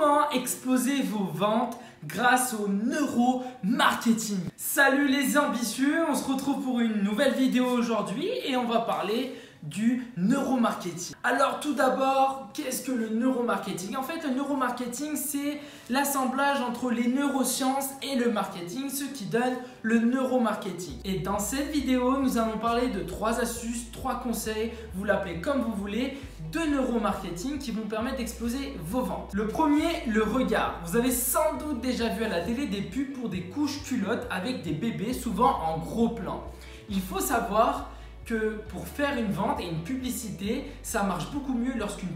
Comment exploser vos ventes grâce au neuromarketing? Salut les ambitieux, on se retrouve pour une nouvelle vidéo aujourd'hui et on va parler du neuromarketing. Alors tout d'abord, qu'est-ce que le neuromarketing? En fait, le neuromarketing, c'est l'assemblage entre les neurosciences et le marketing, ce qui donne le neuromarketing. Et dans cette vidéo, nous allons parler de 3 astuces, 3 conseils, vous l'appelez comme vous voulez, de neuromarketing qui vont permettre d'exploser vos ventes. Le premier, le regard. Vous avez sans doute déjà vu à la télé des pubs pour des couches culottes avec des bébés, souvent en gros plan. Il faut savoir que pour faire une vente et une publicité, ça marche beaucoup mieux lorsqu'une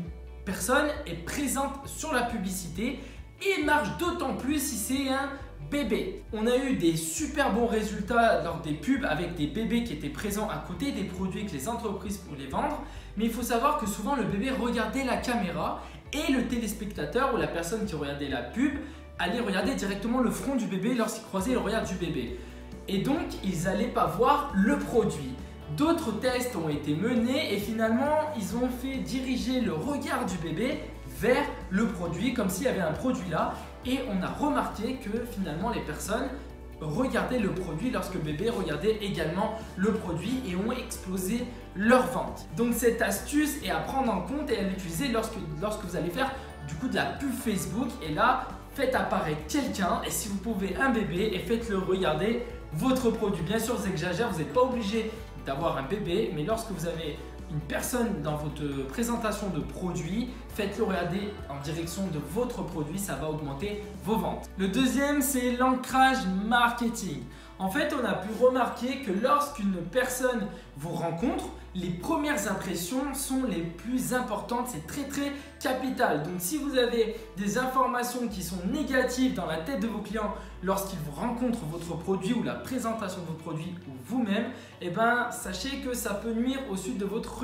personne est présente sur la publicité et marche d'autant plus si c'est un bébé. On a eu des super bons résultats lors des pubs avec des bébés qui étaient présents à côté des produits que les entreprises pour les vendre, mais il faut savoir que souvent le bébé regardait la caméra et le téléspectateur ou la personne qui regardait la pub allait regarder directement le front du bébé lorsqu'il croisait le regard du bébé. Et donc, ils n'allaient pas voir le produit. D'autres tests ont été menés et finalement, ils ont fait diriger le regard du bébé vers le produit, comme s'il y avait un produit là. Et on a remarqué que finalement, les personnes regardaient le produit lorsque le bébé regardait également le produit et ont explosé leur vente. Donc cette astuce est à prendre en compte et à l'utiliser lorsque vous allez faire du coup de la pub Facebook. Et là, faites apparaître quelqu'un et si vous pouvez un bébé et faites-le regarder votre produit. Bien sûr, j'exagère, vous n'êtes pas obligé d'avoir un bébé, mais lorsque vous avez une personne dans votre présentation de produit, faites-le regarder en direction de votre produit, ça va augmenter vos ventes. Le deuxième, c'est l'ancrage marketing. En fait, on a pu remarquer que lorsqu'une personne vous rencontre, les premières impressions sont les plus importantes, c'est très capital. Donc si vous avez des informations qui sont négatives dans la tête de vos clients lorsqu'ils vous rencontrent votre produit ou la présentation de votre produit ou vous-même, eh ben, sachez que ça peut nuire au suite de votre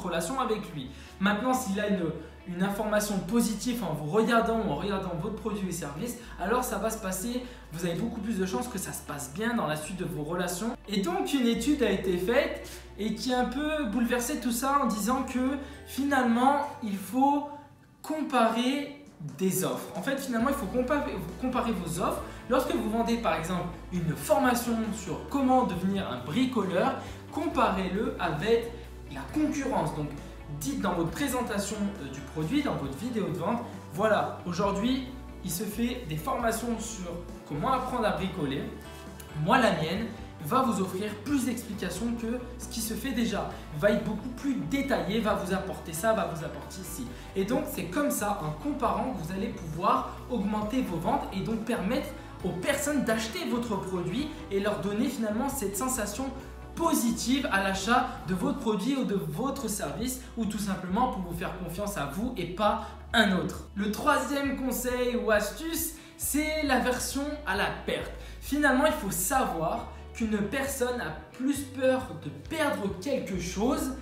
relation avec lui. Maintenant, s'il a une information positive en vous regardant ou en regardant votre produit et service, alors ça va se passer, vous avez beaucoup plus de chances que ça se passe bien dans la suite de vos relations. Et donc une étude a été faite et qui a un peu bouleversé tout ça en disant que finalement il faut comparer des offres. En fait finalement il faut comparer vos offres. Lorsque vous vendez par exemple une formation sur comment devenir un bricoleur, comparez-le avec la concurrence. Donc dites dans votre présentation du produit, dans votre vidéo de vente, voilà, aujourd'hui, il se fait des formations sur comment apprendre à bricoler. Moi, la mienne va vous offrir plus d'explications que ce qui se fait déjà. Va être beaucoup plus détaillé, va vous apporter ça, va vous apporter ci. Et donc, c'est comme ça, en comparant, que vous allez pouvoir augmenter vos ventes et donc permettre aux personnes d'acheter votre produit et leur donner finalement cette sensation positive à l'achat de votre produit ou de votre service ou tout simplement pour vous faire confiance à vous et pas un autre. Le troisième conseil ou astuce, c'est la version à la perte. Finalement, il faut savoir qu'une personne a plus peur de perdre quelque chose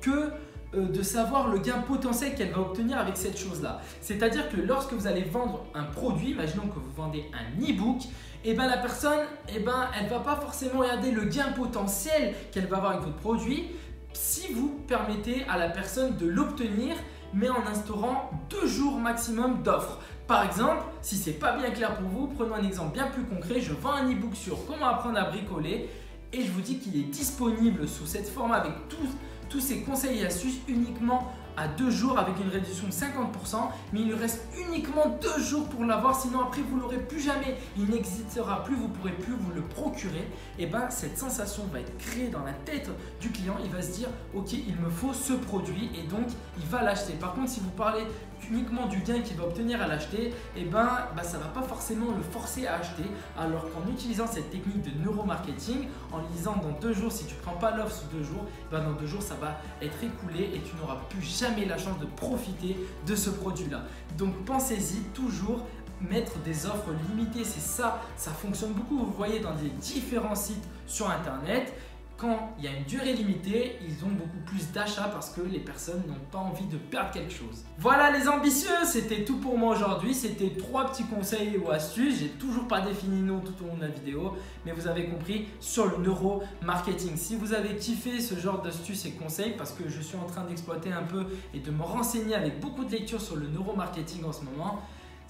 que de savoir le gain potentiel qu'elle va obtenir avec cette chose-là. C'est-à-dire que lorsque vous allez vendre un produit, imaginons que vous vendez un e-book, et ben la personne, elle ne va pas forcément regarder le gain potentiel qu'elle va avoir avec votre produit si vous permettez à la personne de l'obtenir, mais en instaurant 2 jours maximum d'offres. Par exemple, si ce n'est pas bien clair pour vous, prenons un exemple bien plus concret. Je vends un e-book sur comment apprendre à bricoler et je vous dis qu'il est disponible sous cette forme avec tous ces conseils et astuces uniquement à 2 jours avec une réduction de 50%, mais il lui reste uniquement 2 jours pour l'avoir, sinon après vous l'aurez plus jamais, il n'existera plus, vous ne pourrez plus vous le procurer. Et ben cette sensation va être créée dans la tête du client, il va se dire ok, il me faut ce produit et donc il va l'acheter. Par contre, si vous parlez uniquement du gain qu'il va obtenir à l'acheter, et ça ne va pas forcément le forcer à acheter, alors qu'en utilisant cette technique de neuromarketing, en lui disant dans 2 jours, si tu ne prends pas l'offre sous 2 jours, dans 2 jours ça va être écoulé et tu n'auras plus jamais la chance de profiter de ce produit-là. Donc pensez-y, toujours mettre des offres limitées, c'est ça fonctionne beaucoup. Vous voyez dans des différents sites sur internet, quand il y a une durée limitée, ils ont beaucoup plus d'achats parce que les personnes n'ont pas envie de perdre quelque chose. Voilà les ambitieux, c'était tout pour moi aujourd'hui. C'était 3 petits conseils ou astuces. J'ai toujours pas défini nom tout au long de la vidéo, mais vous avez compris sur le neuromarketing. Si vous avez kiffé ce genre d'astuces et conseils, parce que je suis en train d'exploiter un peu et de me renseigner avec beaucoup de lectures sur le neuromarketing en ce moment,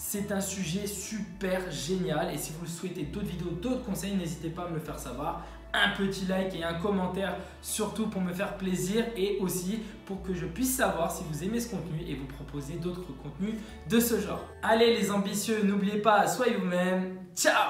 C'est un sujet super génial et si vous souhaitez d'autres vidéos, d'autres conseils, n'hésitez pas à me le faire savoir. Un petit like et un commentaire surtout pour me faire plaisir et aussi pour que je puisse savoir si vous aimez ce contenu et vous proposer d'autres contenus de ce genre. Allez les ambitieux, n'oubliez pas, soyez vous-même. Ciao!